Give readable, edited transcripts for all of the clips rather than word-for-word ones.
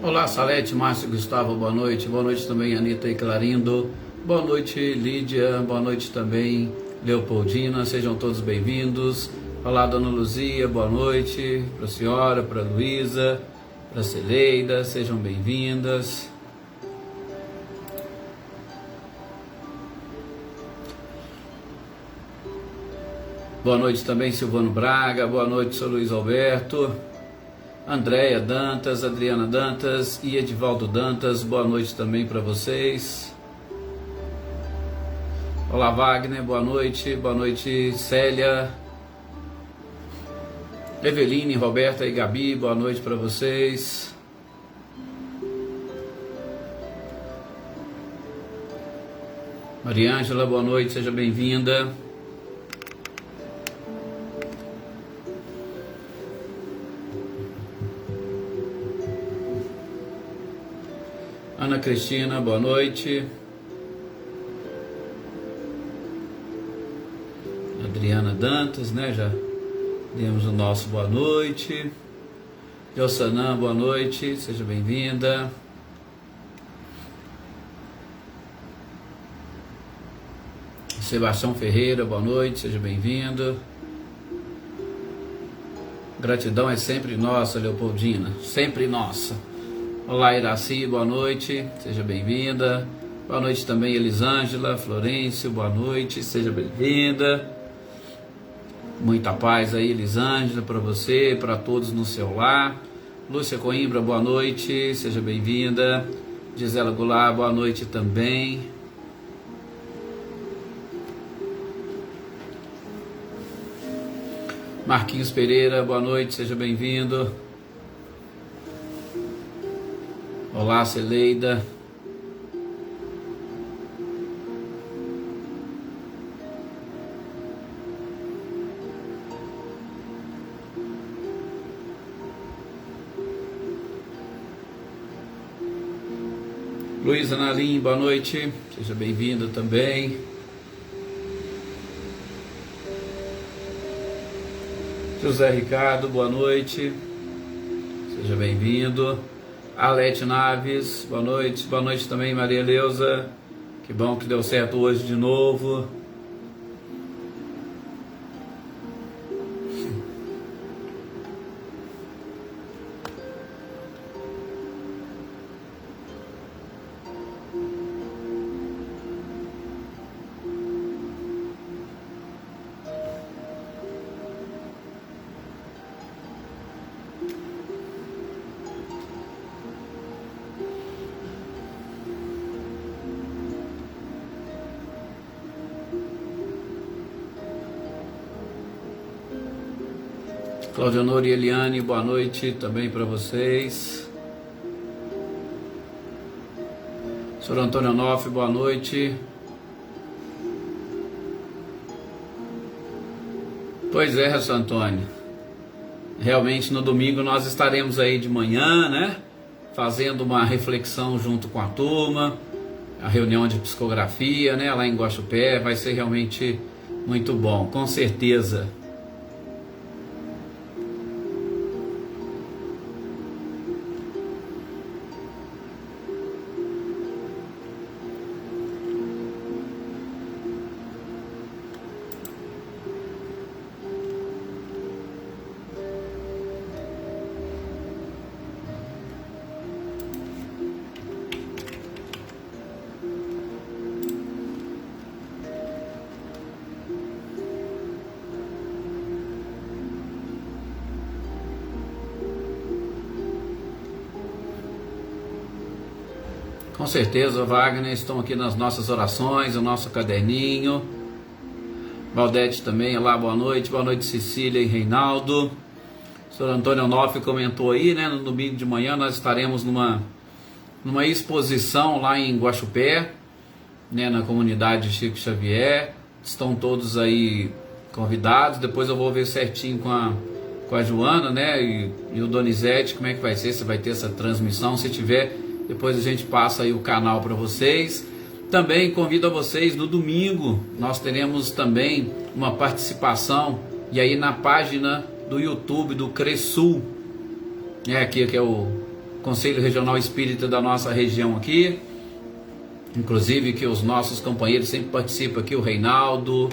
Olá, Salete, Márcio, Gustavo, boa noite. Boa noite também, Anitta e Clarindo. Boa noite, Lídia. Boa noite também, Leopoldina. Sejam todos bem-vindos. Olá, Dona Luzia, boa noite. Para a senhora, para a Luísa, para a Celeida, sejam bem-vindas. Boa noite também, Silvano Braga. Boa noite, Sr. Luiz Alberto. Andréia Dantas, Adriana Dantas e Edivaldo Dantas, boa noite também para vocês. Olá, Wagner, boa noite, Célia, Eveline, Roberta e Gabi, boa noite para vocês. Mariângela, boa noite, seja bem-vinda. Ana Cristina, boa noite. Adriana Dantas, né? Já demos o nosso boa noite. Yossanã, boa noite, seja bem-vinda. Sebastião Ferreira, boa noite, seja bem-vindo. Gratidão é sempre nossa, Leopoldina, sempre nossa. Olá, Iraci, boa noite, seja bem-vinda. Boa noite também, Elisângela, Florencio, boa noite, seja bem-vinda. Muita paz aí, Elisângela, para você, para todos no seu lar. Lúcia Coimbra, boa noite, seja bem-vinda. Gisela Goulart, boa noite também. Marquinhos Pereira, boa noite, seja bem-vindo. Olá, Celeida. Luísa Nalim, boa noite, seja bem-vinda também. José Ricardo, boa noite, seja bem-vindo. Alete Naves, boa noite também, Maria Leusa, que bom que deu certo hoje de novo. Cláudia Honor e Eliane, boa noite também para vocês. Sr. Antônio Onofre, boa noite. Pois é, Sr. Antônio. Realmente no domingo nós estaremos aí de manhã, né? Fazendo uma reflexão junto com a turma. A reunião de psicografia, né? Lá em Guaxupé. Vai ser realmente muito bom, com certeza. Com certeza, Wagner, estão aqui nas nossas orações, o nosso caderninho. Valdete também, olá, boa noite, Cecília e Reinaldo. O senhor Antônio Onofre comentou aí, né, no domingo de manhã nós estaremos numa exposição lá em Guaxupé, né, na comunidade Chico Xavier. Estão todos aí convidados, depois eu vou ver certinho com a Joana, né, e o Donizete, como é que vai ser, se vai ter essa transmissão, se tiver... Depois a gente passa aí o canal para vocês. Também convido a vocês, no domingo nós teremos também uma participação, e aí na página do YouTube do Cressul, aqui que é o Conselho Regional Espírita da nossa região aqui, inclusive que os nossos companheiros sempre participam aqui, o Reinaldo,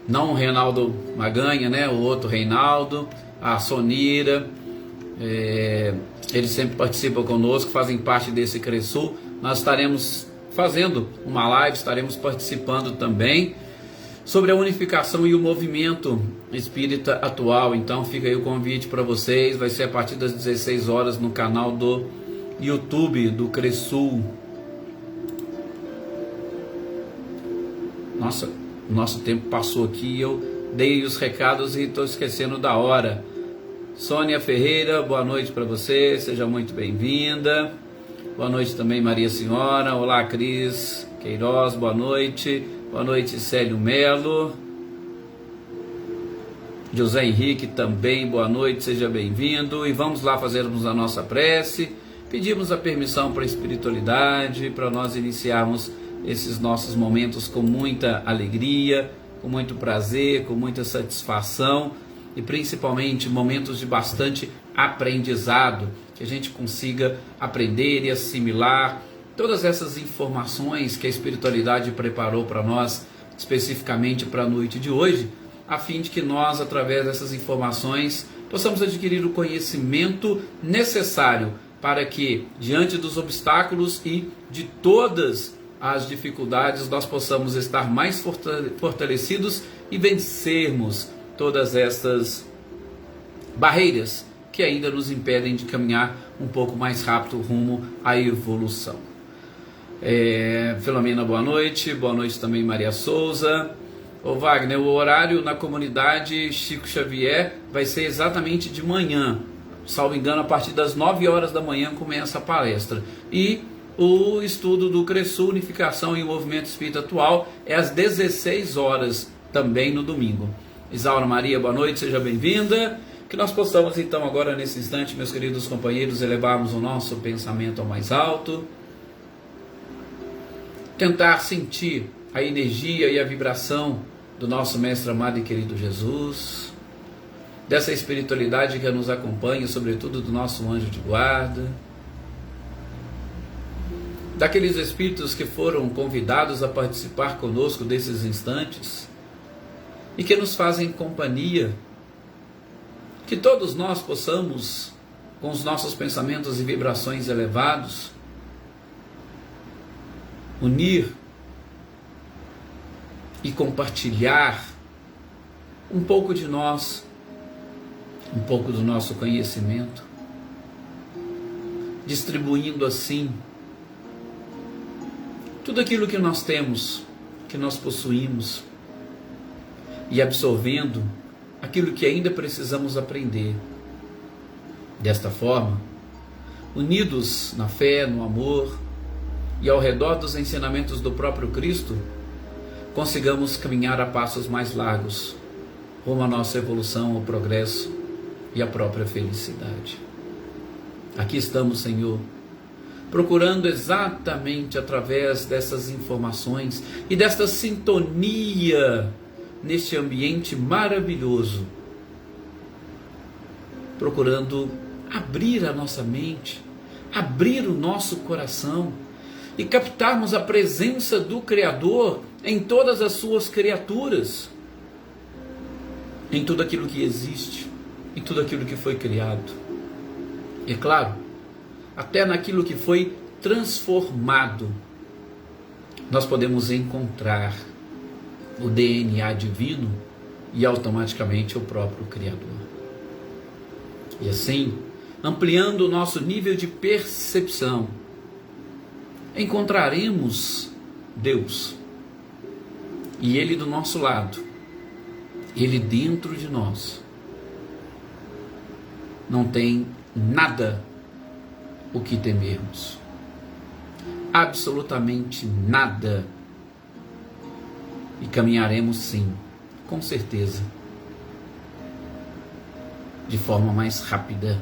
não o Reinaldo Maganha, né, o outro Reinaldo, a Sonira, eles sempre participam conosco, fazem parte desse CRESUL. Nós estaremos fazendo uma live, estaremos participando também sobre a unificação e o movimento espírita atual. Então fica aí o convite para vocês, vai ser a partir das 16 horas no canal do YouTube do CRESUL. Nossa, o nosso tempo passou aqui, eu dei os recados e estou esquecendo da hora. Sônia Ferreira, boa noite para você, seja muito bem-vinda. Boa noite também, Maria Senhora. Olá, Cris Queiroz, boa noite. Boa noite, Célio Melo. José Henrique também, boa noite, seja bem-vindo. E vamos lá fazermos a nossa prece. Pedimos a permissão para a espiritualidade, para nós iniciarmos esses nossos momentos com muita alegria, com muito prazer, com muita satisfação e principalmente momentos de bastante aprendizado, que a gente consiga aprender e assimilar todas essas informações que a espiritualidade preparou para nós, especificamente para a noite de hoje, a fim de que nós, através dessas informações, possamos adquirir o conhecimento necessário para que, diante dos obstáculos e de todas as dificuldades, nós possamos estar mais fortalecidos e vencermos todas estas barreiras que ainda nos impedem de caminhar um pouco mais rápido rumo à evolução. Filomena, boa noite também Maria Souza. Ô Wagner, o horário na comunidade Chico Xavier vai ser exatamente de manhã, salvo engano, a partir das 9 horas da manhã começa a palestra. E o estudo do CRESUL, Unificação e o Movimento Espírita Atual, é às 16 horas também no domingo. Isaura Maria, boa noite, seja bem-vinda. Que nós possamos então agora nesse instante, meus queridos companheiros, elevarmos o nosso pensamento ao mais alto, tentar sentir a energia e a vibração do nosso mestre amado e querido Jesus, dessa espiritualidade que nos acompanha, sobretudo do nosso anjo de guarda, daqueles espíritos que foram convidados a participar conosco desses instantes e que nos fazem companhia. Que todos nós possamos, com os nossos pensamentos e vibrações elevados, unir e compartilhar um pouco de nós, um pouco do nosso conhecimento, distribuindo assim tudo aquilo que nós temos, que nós possuímos, e absorvendo aquilo que ainda precisamos aprender. Desta forma, unidos na fé, no amor e ao redor dos ensinamentos do próprio Cristo, consigamos caminhar a passos mais largos rumo à nossa evolução, ao progresso e à própria felicidade. Aqui estamos, Senhor, procurando exatamente através dessas informações e desta sintonia neste ambiente maravilhoso, procurando abrir a nossa mente, abrir o nosso coração e captarmos a presença do Criador em todas as suas criaturas, em tudo aquilo que existe, em tudo aquilo que foi criado. E é claro, até naquilo que foi transformado, nós podemos encontrar o DNA divino e automaticamente o próprio Criador. E assim, ampliando o nosso nível de percepção, encontraremos Deus, e Ele do nosso lado, Ele dentro de nós. Não tem nada o que temermos, absolutamente nada. E caminharemos sim, com certeza, de forma mais rápida,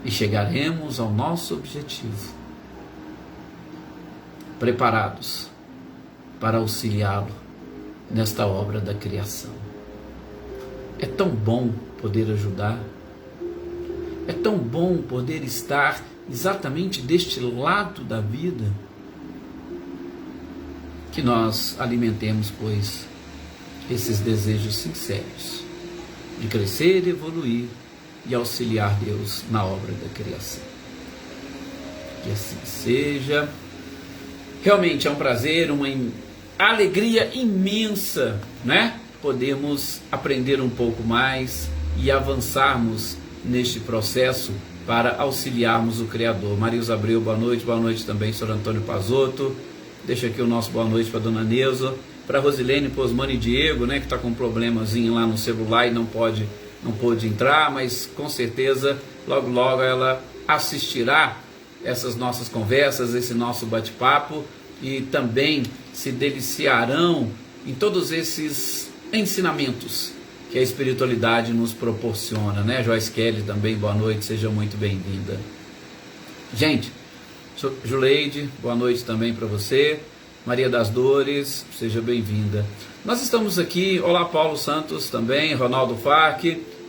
e chegaremos ao nosso objetivo, preparados para auxiliá-lo nesta obra da criação. É tão bom poder ajudar, É tão bom poder estar exatamente deste lado da vida, que nós alimentemos, pois, esses desejos sinceros de crescer, evoluir e auxiliar Deus na obra da criação. Que assim seja. Realmente é um prazer, uma alegria imensa, né? Podemos aprender um pouco mais e avançarmos neste processo para auxiliarmos o Criador. Marilza Abreu, boa noite também, Sr. Antônio Pazotto. Deixa aqui o nosso boa noite para a Dona Neuza, para Rosilene Posmani Diego, né, que está com um problemazinho lá no celular e não pôde entrar, mas com certeza logo ela assistirá essas nossas conversas, esse nosso bate-papo, e também se deliciarão em todos esses ensinamentos que a espiritualidade nos proporciona, né? Joyce Kelly também, boa noite, seja muito bem-vinda. Gente, Juleide, boa noite também para você. Maria das Dores, seja bem-vinda. Nós estamos aqui, olá Paulo Santos também, Ronaldo Farc.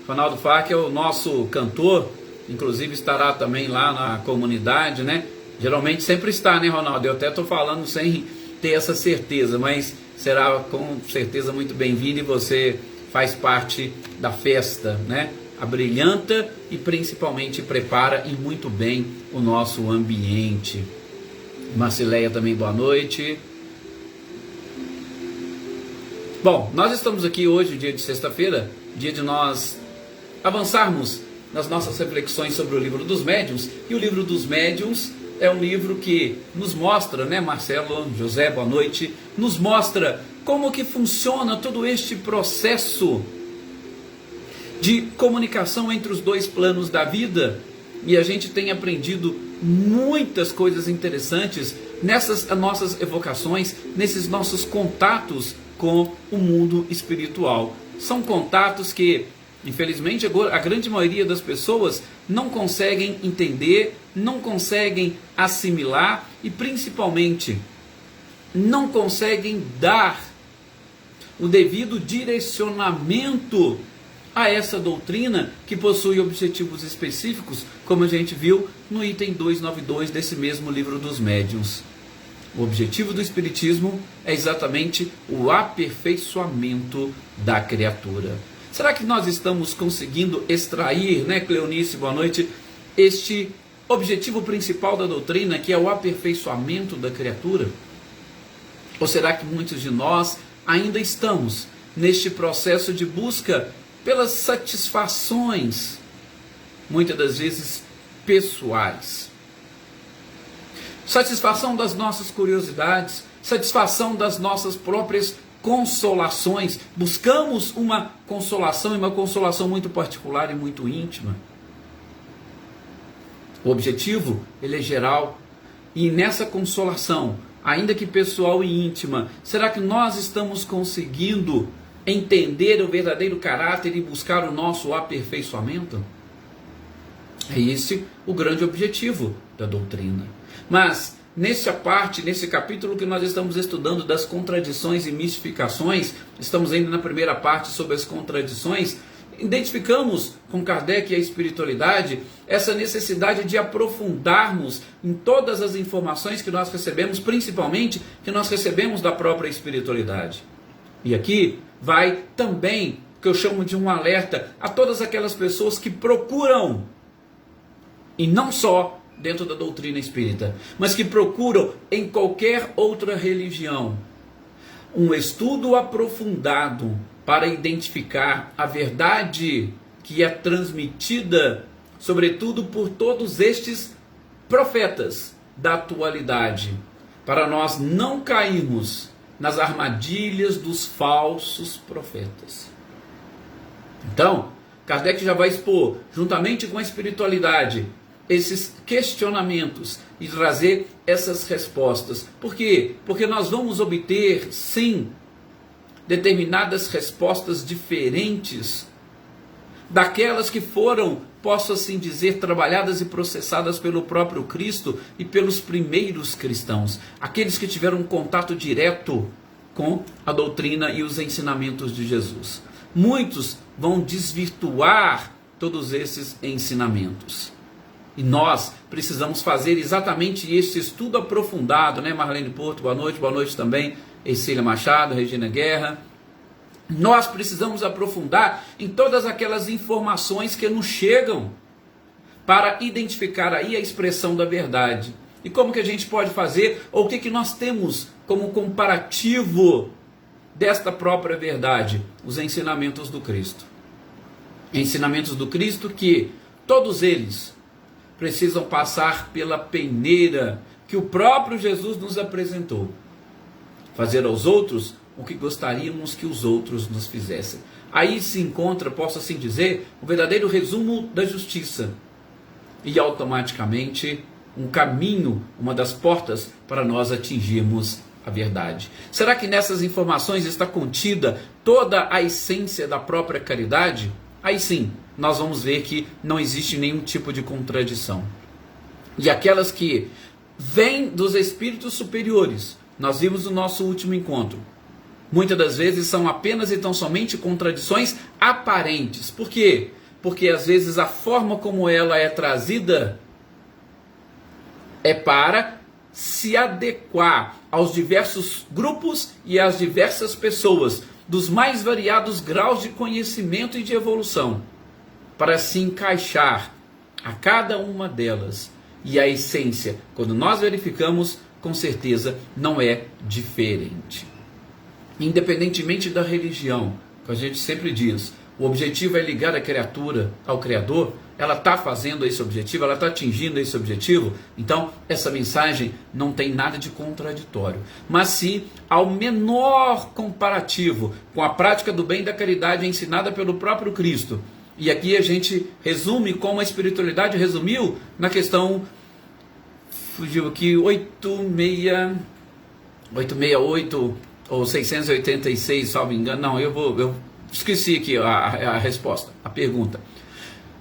Ronaldo Farc é o nosso cantor, inclusive estará também lá na comunidade, né? Geralmente sempre está, né, Ronaldo? Eu até estou falando sem ter essa certeza, mas será com certeza muito bem-vindo, e você faz parte da festa, né? Abrilhanta e principalmente prepara e muito bem o nosso ambiente. Marcileia também, boa noite. Bom, nós estamos aqui hoje, dia de sexta-feira, dia de nós avançarmos nas nossas reflexões sobre o livro dos médiuns. E o livro dos médiuns é um livro que nos mostra, né, Marcelo, José, boa noite, nos mostra como que funciona todo este processo de comunicação entre os dois planos da vida. E a gente tem aprendido muitas coisas interessantes nessas nossas evocações, nesses nossos contatos com o mundo espiritual. São contatos que, infelizmente, a grande maioria das pessoas não conseguem entender, não conseguem assimilar e, principalmente, não conseguem dar o devido direcionamento a essa doutrina, que possui objetivos específicos, como a gente viu no item 292 desse mesmo livro dos médiuns. O objetivo do Espiritismo é exatamente o aperfeiçoamento da criatura. Será que nós estamos conseguindo extrair, né, Cleonice, boa noite, este objetivo principal da doutrina, que é o aperfeiçoamento da criatura? Ou será que muitos de nós ainda estamos neste processo de busca pelas satisfações, muitas das vezes pessoais? Satisfação das nossas curiosidades, satisfação das nossas próprias consolações. Buscamos uma consolação, e uma consolação muito particular e muito íntima. O objetivo, ele é geral, e nessa consolação, ainda que pessoal e íntima, será que nós estamos conseguindo entender o verdadeiro caráter e buscar o nosso aperfeiçoamento? É esse o grande objetivo da doutrina. Mas, nessa parte, nesse capítulo que nós estamos estudando das contradições e mistificações, estamos ainda na primeira parte sobre as contradições, identificamos com Kardec e a espiritualidade essa necessidade de aprofundarmos em todas as informações que nós recebemos, principalmente que nós recebemos da própria espiritualidade. E aqui vai também, que eu chamo de um alerta, a todas aquelas pessoas que procuram, e não só dentro da doutrina espírita, mas que procuram em qualquer outra religião, um estudo aprofundado para identificar a verdade que é transmitida, sobretudo por todos estes profetas da atualidade, para nós não cairmos nas armadilhas dos falsos profetas. Então, Kardec já vai expor, juntamente com a espiritualidade, esses questionamentos e trazer essas respostas. Por quê? Porque nós vamos obter, sim, determinadas respostas diferentes daquelas que foram, posso assim dizer, trabalhadas e processadas pelo próprio Cristo e pelos primeiros cristãos, aqueles que tiveram um contato direto com a doutrina e os ensinamentos de Jesus. Muitos vão desvirtuar todos esses ensinamentos. E nós precisamos fazer exatamente esse estudo aprofundado, né, Marlene Porto, boa noite também, Ercília Machado, Regina Guerra. Nós precisamos aprofundar em todas aquelas informações que nos chegam para identificar aí a expressão da verdade. E como que a gente pode fazer, ou o que nós temos como comparativo desta própria verdade? Os ensinamentos do Cristo. Ensinamentos do Cristo que todos eles precisam passar pela peneira que o próprio Jesus nos apresentou. Fazer aos outros o que gostaríamos que os outros nos fizessem. Aí se encontra, posso assim dizer, o verdadeiro resumo da justiça. E automaticamente um caminho, uma das portas para nós atingirmos a verdade. Será que nessas informações está contida toda a essência da própria caridade? Aí sim, nós vamos ver que não existe nenhum tipo de contradição. E aquelas que vêm dos espíritos superiores, nós vimos no nosso último encontro, muitas das vezes são apenas e tão somente contradições aparentes. Por quê? Porque às vezes a forma como ela é trazida é para se adequar aos diversos grupos e às diversas pessoas, dos mais variados graus de conhecimento e de evolução, para se encaixar a cada uma delas. E a essência, quando nós verificamos, com certeza não é diferente. Independentemente da religião, que a gente sempre diz, o objetivo é ligar a criatura ao Criador. Ela está fazendo esse objetivo, ela está atingindo esse objetivo, então essa mensagem não tem nada de contraditório. Mas se ao menor comparativo com a prática do bem e da caridade ensinada pelo próprio Cristo, e aqui a gente resume como a espiritualidade resumiu na questão, fugiu aqui, 868 ou 686, salvo engano, não, eu esqueci aqui a resposta, a pergunta.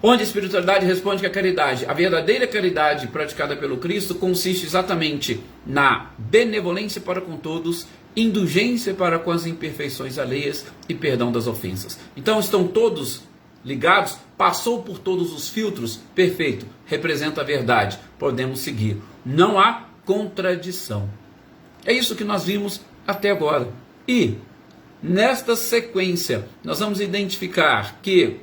Onde a espiritualidade responde que a caridade, a verdadeira caridade praticada pelo Cristo, consiste exatamente na benevolência para com todos, indulgência para com as imperfeições alheias e perdão das ofensas. Então estão todos ligados, passou por todos os filtros, perfeito, representa a verdade, podemos seguir. Não há contradição. É isso que nós vimos até agora. E nesta sequência, nós vamos identificar que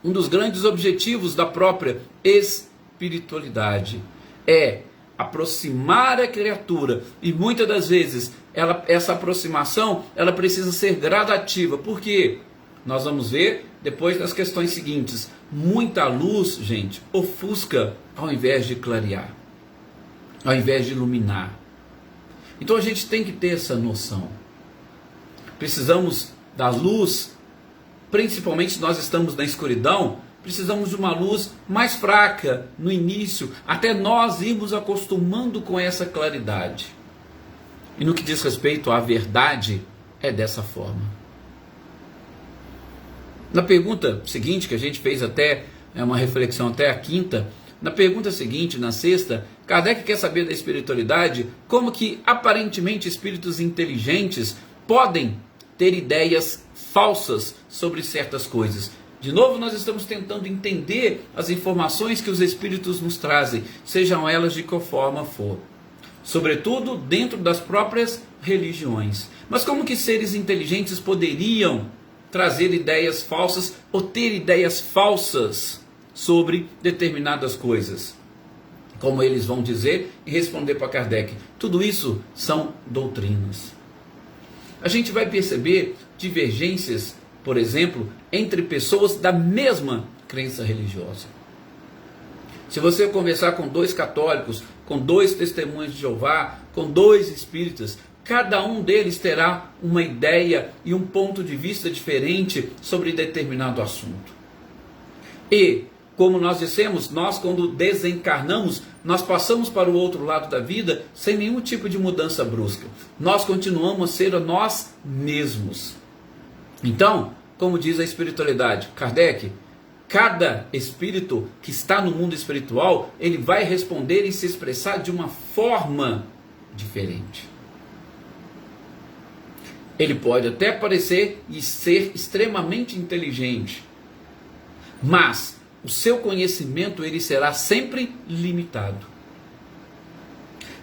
um dos grandes objetivos da própria espiritualidade é aproximar a criatura, e muitas das vezes essa aproximação ela precisa ser gradativa. Por quê? Nós vamos ver depois das questões seguintes. Muita luz, gente, ofusca ao invés de clarear, ao invés de iluminar. Então a gente tem que ter essa noção. Precisamos da luz. Principalmente se nós estamos na escuridão, precisamos de uma luz mais fraca no início, até nós irmos acostumando com essa claridade. E no que diz respeito à verdade, é dessa forma. Na pergunta seguinte, que a gente fez até uma reflexão até a quinta, na pergunta seguinte, na sexta, Kardec quer saber da espiritualidade, como que aparentemente espíritos inteligentes podem ter ideias falsas sobre certas coisas. De novo, nós estamos tentando entender as informações que os espíritos nos trazem, sejam elas de qual forma for. Sobretudo dentro das próprias religiões. Mas como que seres inteligentes poderiam trazer ideias falsas ou ter ideias falsas sobre determinadas coisas? Como eles vão dizer e responder para Kardec, tudo isso são doutrinas. A gente vai perceber divergências, por exemplo, entre pessoas da mesma crença religiosa. Se você conversar com dois católicos, com dois testemunhas de Jeová, com dois espíritas, cada um deles terá uma ideia e um ponto de vista diferente sobre determinado assunto. E, como nós dissemos, nós quando desencarnamos, nós passamos para o outro lado da vida sem nenhum tipo de mudança brusca. Nós continuamos a ser a nós mesmos. Então, como diz a espiritualidade, Kardec, cada espírito que está no mundo espiritual, ele vai responder e se expressar de uma forma diferente. Ele pode até parecer e ser extremamente inteligente, Mas o seu conhecimento ele será sempre limitado.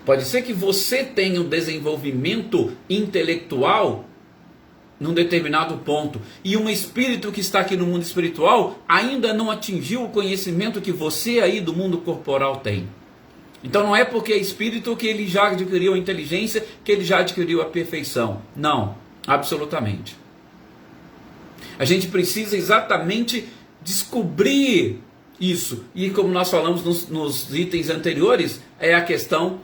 Pode ser que você tenha um desenvolvimento intelectual num determinado ponto, e um espírito que está aqui no mundo espiritual ainda não atingiu o conhecimento que você aí do mundo corporal tem. Então não é porque é espírito que ele já adquiriu a inteligência, que ele já adquiriu a perfeição. Não, absolutamente. A gente precisa exatamente descobrir isso. E como nós falamos nos itens anteriores, é a questão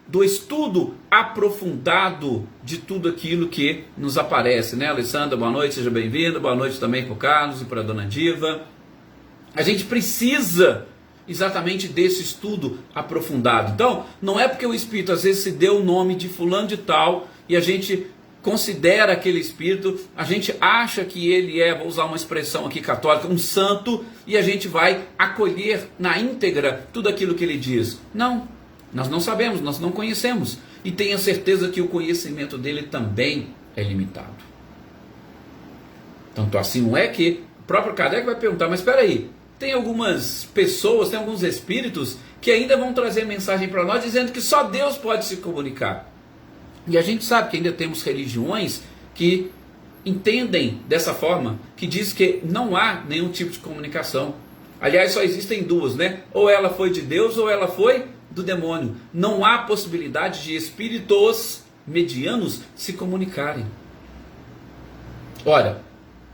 do estudo aprofundado de tudo aquilo que nos aparece, né? Alessandra, boa noite, seja bem-vinda. Boa noite também para o Carlos e para a Dona Diva. A gente precisa exatamente desse estudo aprofundado. Então, não é porque o Espírito às vezes se deu o nome de fulano de tal e a gente considera aquele Espírito, a gente acha que ele é, vou usar uma expressão aqui católica, um santo, e a gente vai acolher na íntegra tudo aquilo que ele diz. Não, nós não sabemos, nós não conhecemos. E tenha certeza que o conhecimento dele também é limitado. Tanto assim não é que o próprio Kardec vai perguntar, mas espera aí, tem algumas pessoas, tem alguns espíritos que ainda vão trazer mensagem para nós dizendo que só Deus pode se comunicar. E a gente sabe que ainda temos religiões que entendem dessa forma, que diz que não há nenhum tipo de comunicação. Aliás, só existem duas, né? Ou ela foi de Deus ou ela foi do demônio. Não há possibilidade de espíritos medianos se comunicarem. Ora,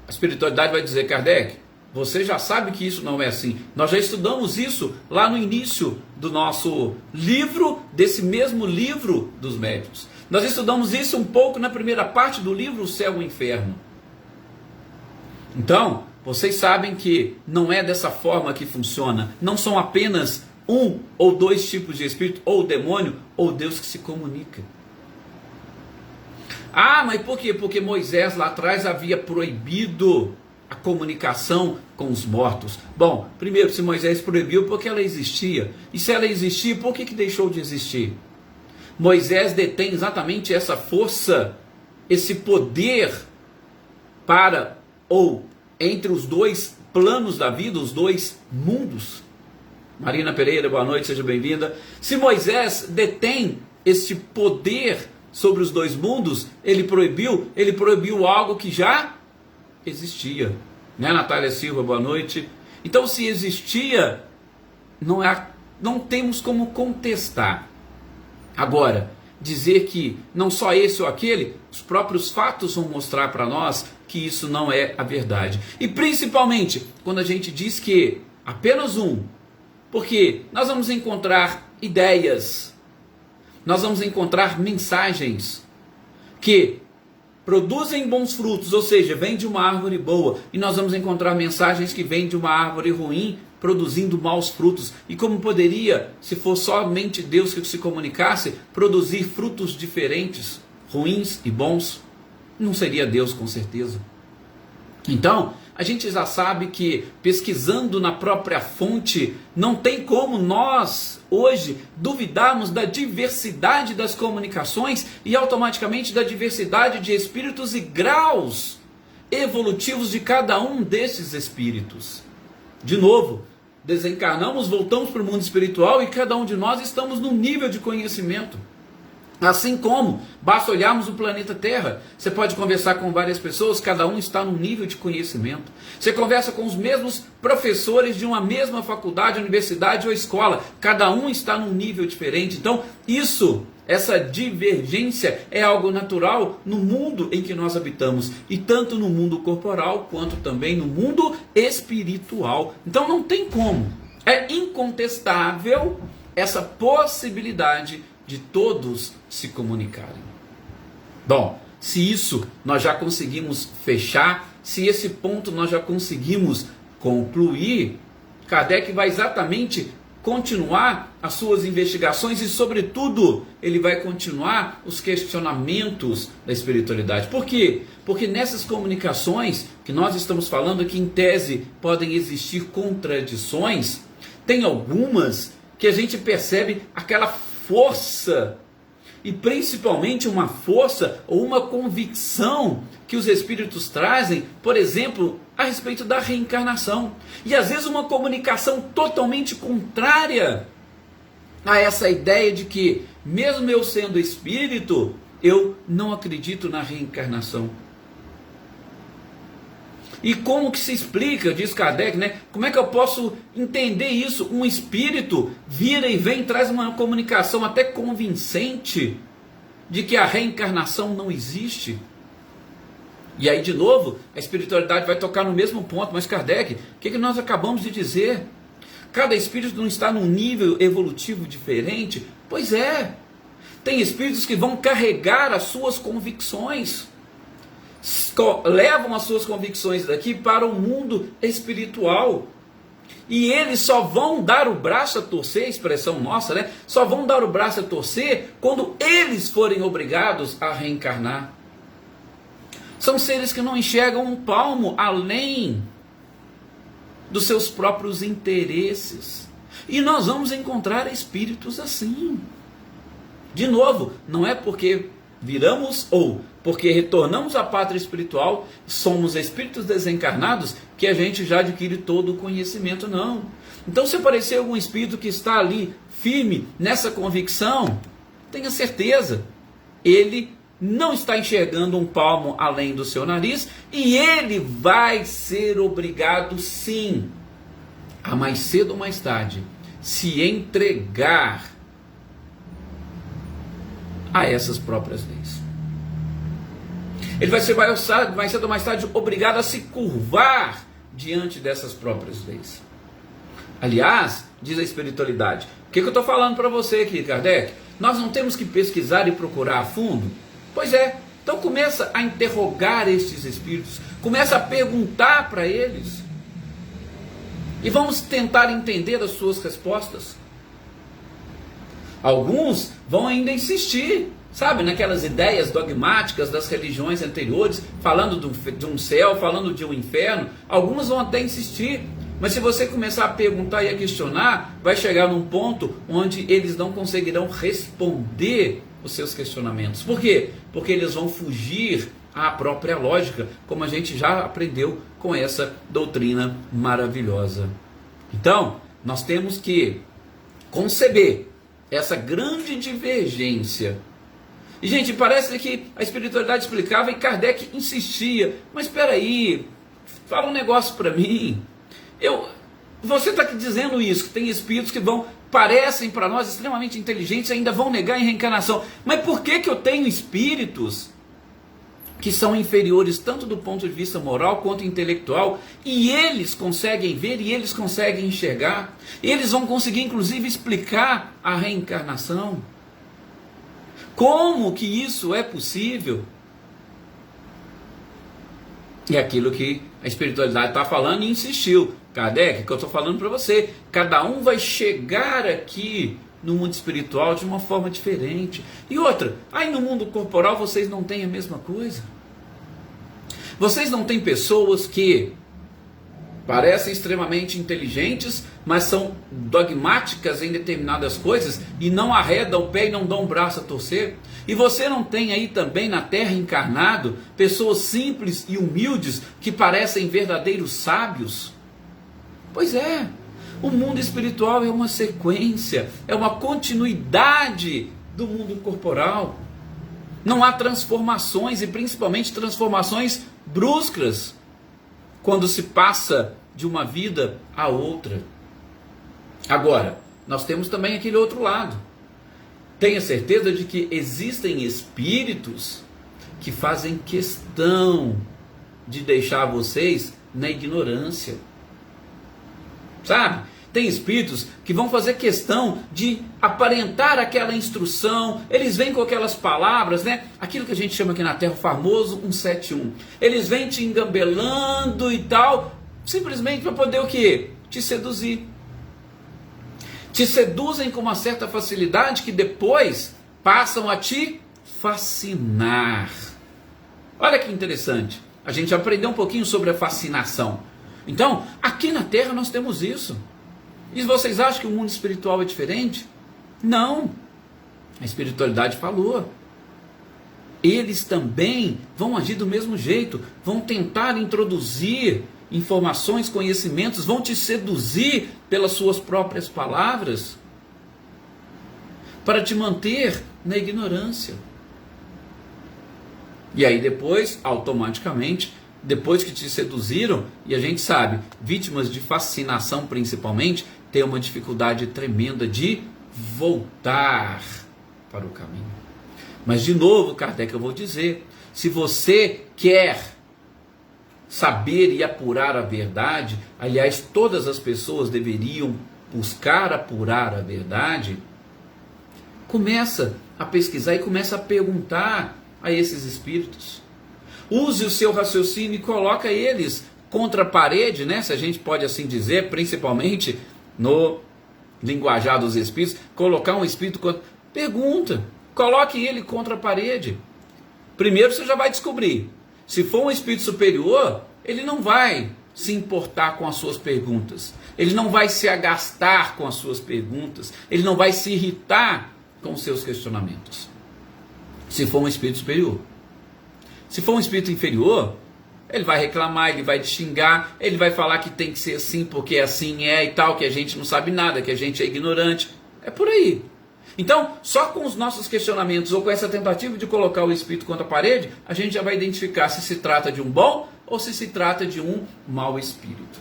a espiritualidade vai dizer, Kardec, você já sabe que isso não é assim. Nós já estudamos isso lá no início do nosso livro, desse mesmo livro dos médiuns. Nós estudamos isso um pouco na primeira parte do livro O Céu e o Inferno. Então, vocês sabem que não é dessa forma que funciona. Não são apenas um ou dois tipos de espírito, ou demônio, ou Deus que se comunica. Ah, mas por quê? Porque Moisés lá atrás havia proibido a comunicação com os mortos. Bom, primeiro, se Moisés proibiu, porque ela existia. E se ela existia, por que deixou de existir? Moisés detém exatamente essa força, esse poder para, ou entre os dois planos da vida, os dois mundos. Marina Pereira, boa noite, seja bem-vinda. Se Moisés detém este poder sobre os dois mundos, ele proibiu algo que já existia. Né, Natália Silva, boa noite. Então, se existia, não temos como contestar. Agora, dizer que não só esse ou aquele, os próprios fatos vão mostrar para nós que isso não é a verdade. E principalmente quando a gente diz que apenas um, porque nós vamos encontrar ideias, nós vamos encontrar mensagens que produzem bons frutos, ou seja, vêm de uma árvore boa, e nós vamos encontrar mensagens que vêm de uma árvore ruim, produzindo maus frutos. E como poderia, se for somente Deus que se comunicasse, produzir frutos diferentes, ruins e bons? Não seria Deus, com certeza. Então, a gente já sabe que, pesquisando na própria fonte, não tem como nós, hoje, duvidarmos da diversidade das comunicações e automaticamente da diversidade de espíritos e graus evolutivos de cada um desses espíritos. De novo, desencarnamos, voltamos para o mundo espiritual e cada um de nós estamos num nível de conhecimento. Assim como, basta olharmos o planeta Terra. Você pode conversar com várias pessoas, cada um está num nível de conhecimento. Você conversa com os mesmos professores de uma mesma faculdade, universidade ou escola. Cada um está num nível diferente. Então, essa divergência é algo natural no mundo em que nós habitamos. E tanto no mundo corporal, quanto também no mundo espiritual. Então, não tem como. É incontestável essa possibilidade de todos se comunicarem. Bom, se isso nós já conseguimos fechar, se esse ponto nós já conseguimos concluir, Kardec vai exatamente continuar as suas investigações e, sobretudo, ele vai continuar os questionamentos da espiritualidade. Por quê? Porque nessas comunicações que nós estamos falando, que em tese podem existir tem algumas que a gente percebe aquela força e principalmente uma força ou uma convicção que os espíritos trazem, por exemplo, a respeito da reencarnação. E às vezes uma comunicação totalmente contrária a essa ideia de que, mesmo eu sendo espírito, eu não acredito na reencarnação. E como que se explica, diz Kardec, né? Como é que eu posso entender isso? Um espírito vira e vem, traz uma comunicação até convincente de que a reencarnação não existe. E aí, de novo, a espiritualidade vai tocar no mesmo ponto. Mas Kardec, o que nós acabamos de dizer? Cada espírito não está num nível evolutivo diferente? Pois é. Tem espíritos que vão carregar as suas convicções, levam as suas convicções daqui para o mundo espiritual. E eles só vão dar o braço a torcer, expressão nossa, né? Só vão dar o braço a torcer quando eles forem obrigados a reencarnar. São seres que não enxergam um palmo além dos seus próprios interesses. E nós vamos encontrar espíritos assim. De novo, não é porque viramos ou porque retornamos à pátria espiritual, somos espíritos desencarnados, que a gente já adquire todo o conhecimento, não. Então, se aparecer algum espírito que está ali firme nessa convicção, tenha certeza, ele não está enxergando um palmo além do seu nariz, e ele vai ser obrigado, sim, a mais cedo ou mais tarde, se entregar a essas próprias leis. Ele vai ser mais cedo ou mais tarde obrigado a se curvar diante dessas próprias leis. Aliás, diz a espiritualidade, o que eu estou falando para você aqui, Kardec? Nós não temos que pesquisar e procurar a fundo? Pois é, então começa a interrogar estes espíritos, começa a perguntar para eles, e vamos tentar entender as suas respostas. Alguns vão ainda insistir, sabe, naquelas ideias dogmáticas das religiões anteriores, falando de um céu, falando de um inferno. Alguns vão até insistir, mas se você começar a perguntar e a questionar, vai chegar num ponto onde eles não conseguirão responder os seus questionamentos. Por quê? Porque eles vão fugir à própria lógica, como a gente já aprendeu com essa doutrina maravilhosa. Então, nós temos que conceber essa grande divergência. E, gente, parece que a espiritualidade explicava e Kardec insistia. Mas espera aí, fala um negócio para mim. Você está aqui dizendo isso, que tem espíritos que parecem para nós extremamente inteligentes e ainda vão negar em reencarnação. Mas por que eu tenho espíritos que são inferiores tanto do ponto de vista moral quanto intelectual, e eles conseguem ver e eles conseguem enxergar? Eles vão conseguir inclusive explicar a reencarnação. Como que isso é possível? E aquilo que a espiritualidade está falando e insistiu. Kardec, que eu estou falando para você, cada um vai chegar aqui no mundo espiritual de uma forma diferente. E outra, aí no mundo corporal vocês não têm a mesma coisa? Vocês não têm pessoas que parecem extremamente inteligentes, mas são dogmáticas em determinadas coisas e não arredam o pé e não dão o braço a torcer? E você não tem aí também na Terra encarnado pessoas simples e humildes que parecem verdadeiros sábios? Pois é, o mundo espiritual é uma sequência, é uma continuidade do mundo corporal. Não há transformações, e principalmente transformações bruscas, quando se passa de uma vida a outra. Agora, nós temos também aquele outro lado. Tenha certeza de que existem espíritos que fazem questão de deixar vocês na ignorância. Sabe? Tem espíritos que vão fazer questão de aparentar aquela instrução. Eles vêm com aquelas palavras, né? Aquilo que a gente chama aqui na Terra o famoso 171. Eles vêm te engambelando e tal, simplesmente para poder o quê? Te seduzir. Te seduzem com uma certa facilidade que depois passam a te fascinar. Olha que interessante. A gente aprendeu um pouquinho sobre a fascinação. Então, aqui na Terra nós temos isso. E vocês acham que o mundo espiritual é diferente? Não. A espiritualidade falou. Eles também vão agir do mesmo jeito, vão tentar introduzir informações, conhecimentos, vão te seduzir pelas suas próprias palavras para te manter na ignorância. E aí depois, automaticamente, depois que te seduziram, e a gente sabe, vítimas de fascinação principalmente, têm uma dificuldade tremenda de voltar para o caminho. Mas de novo, Kardec, eu vou dizer, se você quer saber e apurar a verdade, aliás, todas as pessoas deveriam buscar apurar a verdade, começa a pesquisar e começa a perguntar a esses espíritos. Use o seu raciocínio e coloca eles contra a parede, né? Se a gente pode assim dizer, principalmente no linguajar dos espíritos, colocar um espírito contra... Pergunta. Coloque ele contra a parede. Primeiro você já vai descobrir. Se for um espírito superior, ele não vai se importar com as suas perguntas. Ele não vai se agastar com as suas perguntas. Ele não vai se irritar com os seus questionamentos. Se for um espírito superior. Se for um espírito inferior, ele vai reclamar, ele vai te xingar, ele vai falar que tem que ser assim porque assim é e tal, que a gente não sabe nada, que a gente é ignorante. É por aí. Então, só com os nossos questionamentos ou com essa tentativa de colocar o espírito contra a parede, a gente já vai identificar se se trata de um bom ou se trata de um mau espírito.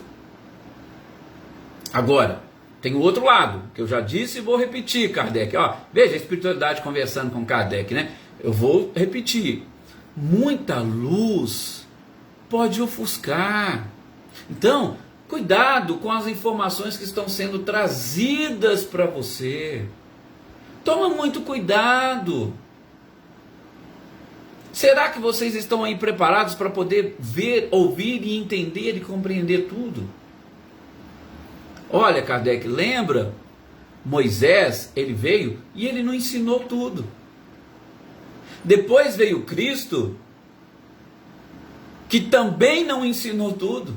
Agora, tem o outro lado, que eu já disse e vou repetir, Kardec. Ó, veja a espiritualidade conversando com Kardec, né? Eu vou repetir. Muita luz pode ofuscar. Então, cuidado com as informações que estão sendo trazidas para você. Toma muito cuidado. Será que vocês estão aí preparados para poder ver, ouvir e entender e compreender tudo? Olha, Kardec, lembra? Moisés, ele veio e ele não ensinou tudo. Depois veio Cristo, que também não ensinou tudo.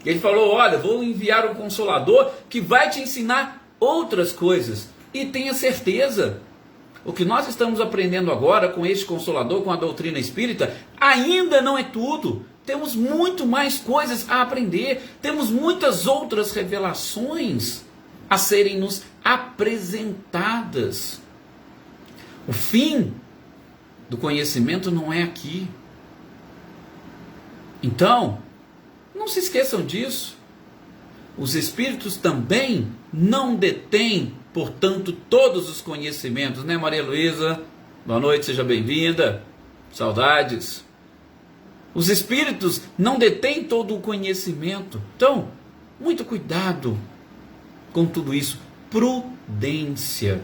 Ele falou, olha, vou enviar um Consolador que vai te ensinar outras coisas. E tenha certeza, o que nós estamos aprendendo agora com este Consolador, com a doutrina espírita, ainda não é tudo. Temos muito mais coisas a aprender, temos muitas outras revelações a serem nos apresentadas. O fim do conhecimento não é aqui. Então, não se esqueçam disso. Os espíritos também não detêm, portanto, todos os conhecimentos, né, Maria Luísa? Boa noite, seja bem-vinda. Saudades. Os espíritos não detêm todo o conhecimento. Então, muito cuidado com tudo isso. Prudência.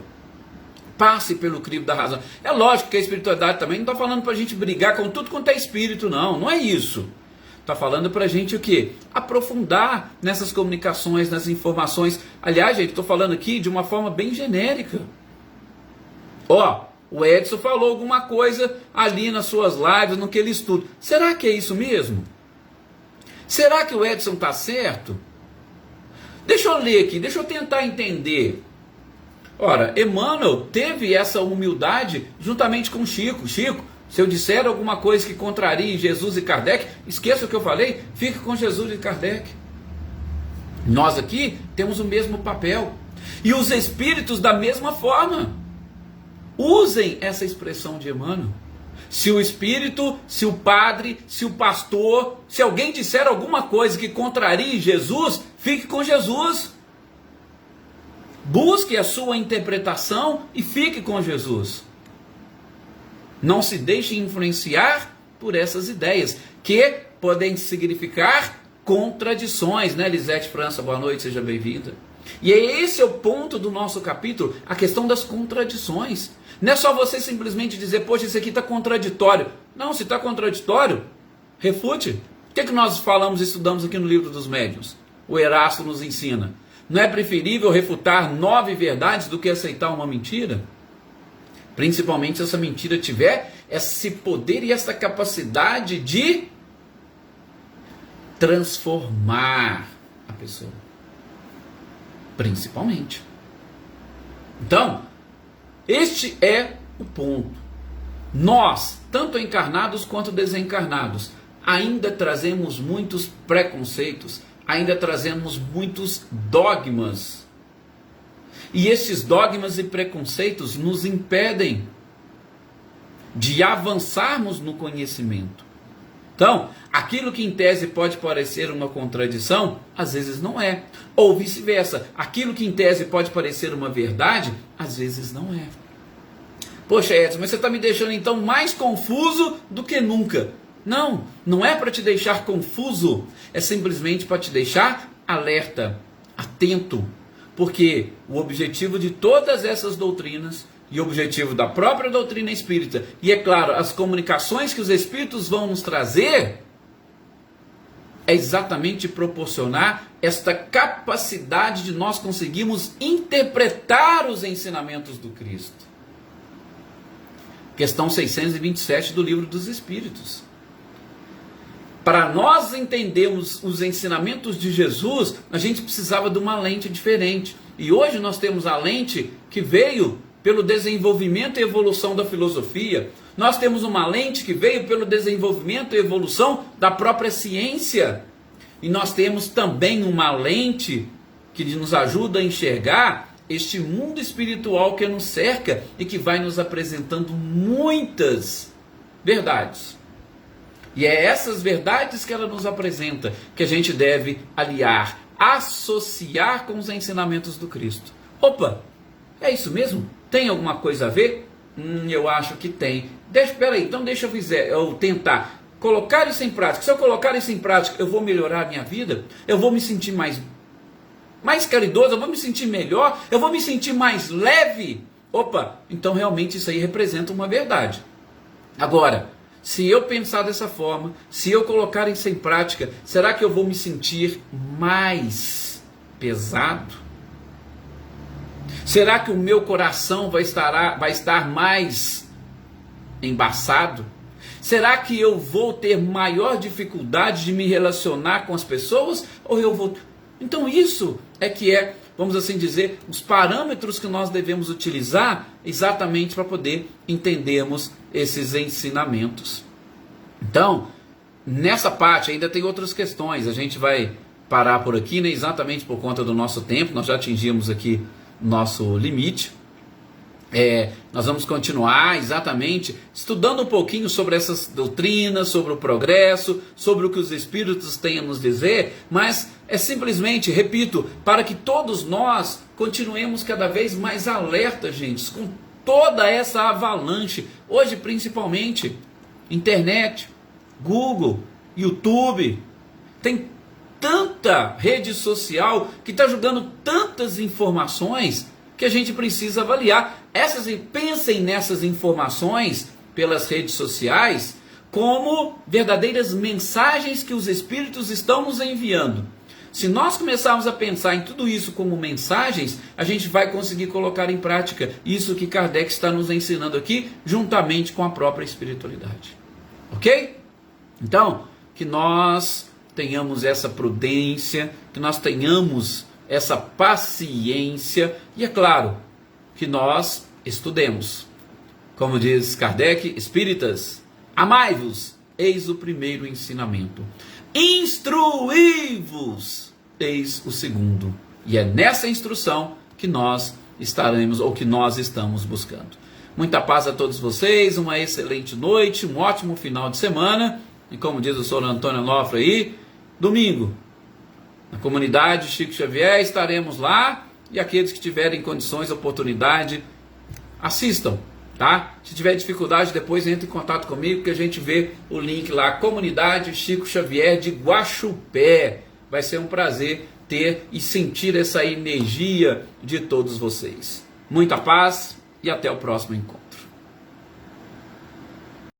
Passe pelo crivo da razão. É lógico que a espiritualidade também não está falando para a gente brigar com tudo quanto é espírito, não. Não é isso. Está falando para a gente o quê? Aprofundar nessas comunicações, nas informações. Aliás, gente, estou falando aqui de uma forma bem genérica. Ó, o Edson falou alguma coisa ali nas suas lives, no que ele estuda. Será que é isso mesmo? Será que o Edson está certo? Deixa eu ler aqui, deixa eu tentar entender. Ora, Emmanuel teve essa humildade juntamente com Chico. Chico, se eu disser alguma coisa que contrarie Jesus e Kardec, esqueça o que eu falei, fique com Jesus e Kardec. Nós aqui temos o mesmo papel. E os espíritos da mesma forma. Usem essa expressão de Emmanuel. Se o espírito, se o padre, se o pastor, se alguém disser alguma coisa que contrarie Jesus, fique com Jesus. Busque a sua interpretação e fique com Jesus. Não se deixe influenciar por essas ideias, que podem significar contradições, né, Lisete França? Boa noite, seja bem-vinda. E esse é o ponto do nosso capítulo, a questão das contradições. Não é só você simplesmente dizer, poxa, isso aqui está contraditório. Não, se está contraditório, refute. O que nós falamos e estudamos aqui no Livro dos Médiuns? O Erasto nos ensina. Não é preferível refutar 9 verdades do que aceitar uma mentira? Principalmente se essa mentira tiver esse poder e essa capacidade de transformar a pessoa. Principalmente. Então, Este é o ponto. Nós, tanto encarnados quanto desencarnados, ainda trazemos muitos preconceitos, ainda trazemos muitos dogmas. E esses dogmas e preconceitos nos impedem de avançarmos no conhecimento. Então, aquilo que em tese pode parecer uma contradição, às vezes não é. Ou vice-versa, aquilo que em tese pode parecer uma verdade, às vezes não é. Poxa, Edson, mas você está me deixando então mais confuso do que nunca. Não, não é para te deixar confuso, é simplesmente para te deixar alerta, atento. Porque o objetivo de todas essas doutrinas, e o objetivo da própria doutrina espírita, e é claro, as comunicações que os espíritos vão nos trazer, é exatamente proporcionar esta capacidade de nós conseguirmos interpretar os ensinamentos do Cristo. Questão 627 do Livro dos Espíritos. Para nós entendermos os ensinamentos de Jesus, a gente precisava de uma lente diferente. E hoje nós temos a lente que veio pelo desenvolvimento e evolução da filosofia. Nós temos uma lente que veio pelo desenvolvimento e evolução da própria ciência. E nós temos também uma lente que nos ajuda a enxergar este mundo espiritual que nos cerca e que vai nos apresentando muitas verdades. E é essas verdades que ela nos apresenta que a gente deve aliar, associar com os ensinamentos do Cristo. Opa, é isso mesmo? Tem alguma coisa a ver? Eu acho que tem. Espera aí, então deixa eu tentar colocar isso em prática. Se eu colocar isso em prática, eu vou melhorar a minha vida? Eu vou me sentir mais caridoso? Eu vou me sentir melhor? Eu vou me sentir mais leve? Opa, então realmente isso aí representa uma verdade. Agora, se eu pensar dessa forma, se eu colocar isso em prática, será que eu vou me sentir mais pesado? Será que o meu coração vai estar mais embaçado? Será que eu vou ter maior dificuldade de me relacionar com as pessoas? Ou eu vou... Então isso é, vamos assim dizer, os parâmetros que nós devemos utilizar exatamente para poder entendermos esses ensinamentos. Então, nessa parte ainda tem outras questões. A gente vai parar por aqui, né, exatamente por conta do nosso tempo. Nós já atingimos aqui nosso limite. Nós vamos continuar exatamente estudando um pouquinho sobre essas doutrinas, sobre o progresso, sobre o que os espíritos têm a nos dizer, mas é simplesmente, repito, para que todos nós continuemos cada vez mais alertas, gente, com toda essa avalanche, hoje principalmente, internet, Google, YouTube, tem tanta rede social que está jogando tantas informações que a gente precisa avaliar. Pensem nessas informações pelas redes sociais como verdadeiras mensagens que os espíritos estão nos enviando. Se nós começarmos a pensar em tudo isso como mensagens, a gente vai conseguir colocar em prática isso que Kardec está nos ensinando aqui, juntamente com a própria espiritualidade. Ok? Então, que nós tenhamos essa prudência, que nós tenhamos essa paciência e, é claro, que nós estudemos. Como diz Kardec, espíritas, amai-vos, eis o primeiro ensinamento. Instruí-vos, eis o segundo. E é nessa instrução que nós estaremos, ou que nós estamos buscando. Muita paz a todos vocês, uma excelente noite, um ótimo final de semana. E como diz o Sr. Antônio Onofre aí, domingo, na comunidade Chico Xavier, estaremos lá, e aqueles que tiverem condições, oportunidade, assistam, tá? Se tiver dificuldade, depois entre em contato comigo, que a gente vê o link lá, comunidade Chico Xavier de Guaxupé. Vai ser um prazer ter e sentir essa energia de todos vocês. Muita paz e até o próximo encontro.